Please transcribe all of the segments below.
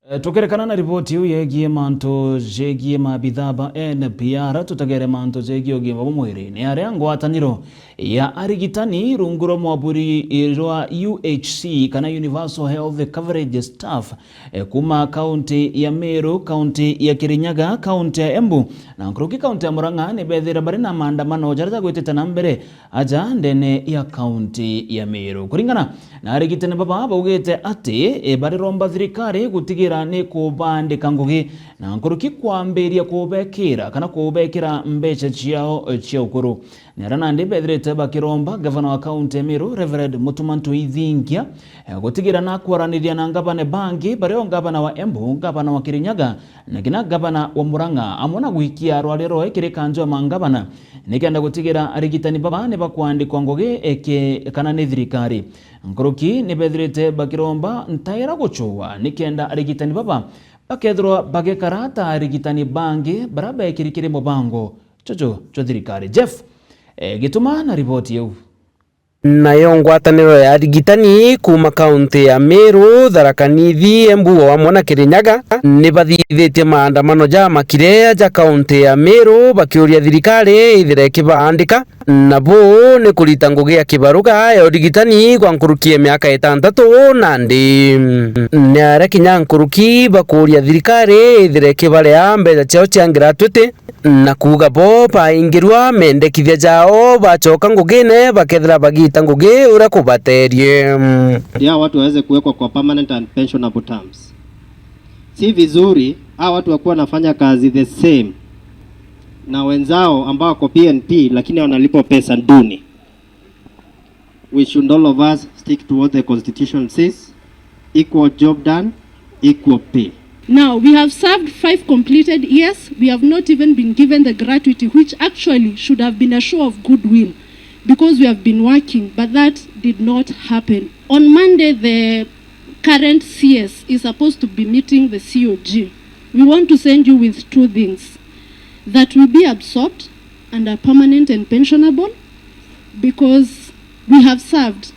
Tukerekana na ripoti yu yegie manto jegie mabithaba NPR tutagere manto jegie ogima mwiri ni aria ngwataniro ya Arigitani runguro mwaburi irwa UHC kana Universal Health Coverage Staff kuma kaunti ya Meru, kaunti ya Kirinyaga, kaunti ya Embu na Nkuruki kaunti ya Murang'a ni bethira bari na maandamano jarza gweteta na mbere aja ndene ya kaunti ya Meru. Kuringana na Arigitani baba baugete ati BAROMBETE Thirikari gutigira ni kubandika ngugi na Nkuruki kwambiria KUBEKIRA kana KUBEKIRA MBECHA chiao chia UKURU. Nerana ndi bethirite bakiromba gavana wa kaunti ya Meru Reverend Mutumantu Ithingia gutigira na kwaraniria na ngabane bangi bareo ngabana wa Embu, ngabana wa Kirinyaga na kina gavana wa Murang'a amona gwikia rwarero ekire kanjo mangabana nikenda gutigira Arigitani baba ne bakwandikwa ngugi eke kana ni thirikari. Nkuruki ni bethirite bakiromba ntaira guchua nikenda Arigitani baba bakethro bagekarata Arigitani bangi baraba ekirikire mubango chocho cho thirikari. Jeff gituma na ripoti yau. Nayo ngwataniro ya Arigitani kuma kaunti ya Meru, Thirikari, Embu hamwe na Kirinyaga ni bathithitie maandamano ja makire ja kaunti ya Meru bakiuria thirikari ithire kibaandika nabo ni kurita ngugi ya kibaruga ya Arigitani kwa Nkuruki miaka 6 na ndi ni aria kinya Nkuruki bakuria thirikari ithire kibaria mbeca ciao cia gratuity na kuga bo baingirwa mendekithia jao bachoka ngugine bakethira bagita ngugi ura kubaterie ya watu waweze kuwekwa kwa permanent and pensionable terms. Si vizuri hao watu wakuwa nafanya kazi the same na wenzao ambao wako PNP lakini wanalipwa pesa duni. We should all of us stick to what the constitution says: equal job done, equal pay. Now, we have served 5 completed years. We have not even been given the gratuity, which actually should have been a show of goodwill because we have been working, but that did not happen. On Monday, the current CS is supposed to be meeting the COG. We want to send you with 2 things: that will be absorbed and are permanent and pensionable, because we have served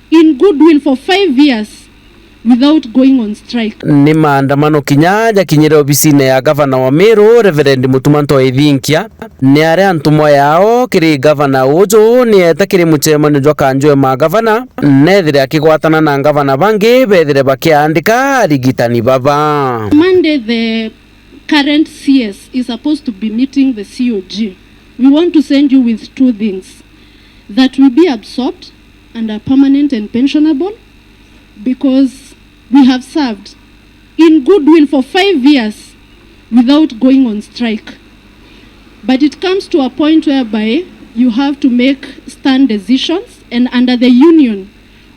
in goodwill for 5 years without going on strike. Ni maandamano kinyaja kinyire obisine ya gavana wa Meru Reverend Mutumantu Ithingia ni aria ntumwa yao kiri gavana ujo ni etakiri muchemano jwa kanjwe ma gavana nethire akigwatana na gavana bangi bethire bakiandika Arigitani baba. Monday, the current CS is supposed to be meeting the COG. We want to send you with 2 things: that will be absorbed and are permanent and pensionable, because we have served in goodwill for 5 years without going on strike. But it comes to a point whereby you have to make stern decisions, and under the union,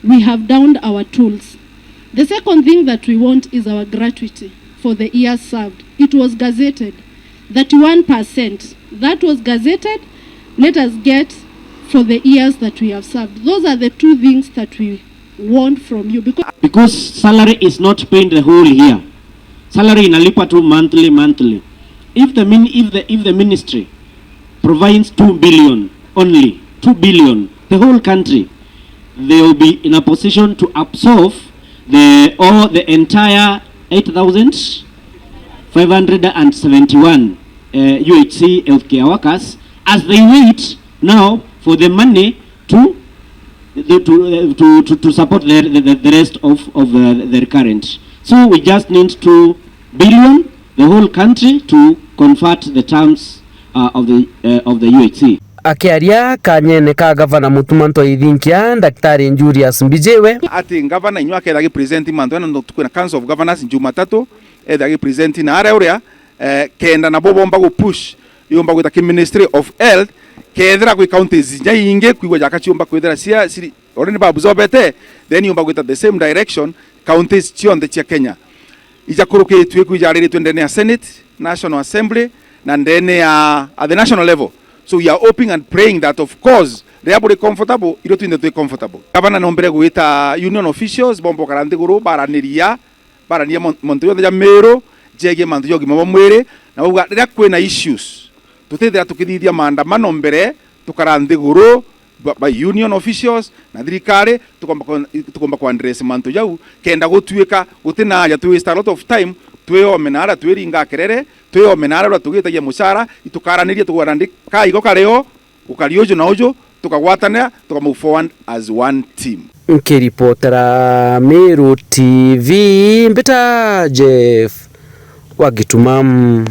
we have downed our tools. The second thing that we want is our gratuity for the years served. It was gazetted, 31%. That was gazetted. Let us get for the years that we have served. Those are the 2 things that we want from you, because salary is not paid the whole year. Salary inalipa tu monthly. If the ministry provides 2 billion only, 2 billion, the whole country, they will be in a position to absorb the entire 8,571 UHC healthcare workers as they wait now for the money to support the rest of the recurrent. So we just need 2 billion, the whole country, to convert the terms of the UHC. Akiaria kanyene ka gavana Mutumantu Ithingia Daktari Julius Mbijewe ati gavana inyo akenda represent manto na tukuna Council of Governors Jumatatu eda represent na area uria kenda na bomba go push yomba gwita ki Ministry of Health kethira kwi counties nyingi kwigwa jakachiomba kwethira cia siri already BAROMBETE then yomba gwita the same direction counties cionde cia Kenya ijakuruke twe kwijarire twendene ya Senate, National Assembly na ndene ya at the national level. So we are hoping and praying that of course they are comfortable, iro twinde twe comfortable. Gavana nombere gwita union officials bombo karante guru barania monto ya Meru jege manto yogi mwere na uga rira kwena issues tutethira tukithithia maandamano mbere tukarante guru by union officials na thirikari tukomba kwa address manto jau kenda gutuika gutina ya tu waste a lot of time tweo menara twiringa kerere tweo menara ura tugitagia mushara itukaraniria tugwarandika igo kareo ukariojo na ojo tukagwatanira tukamove forward as one team. Nkiripotera Meru TV Mbeta Jeff Wagitumam.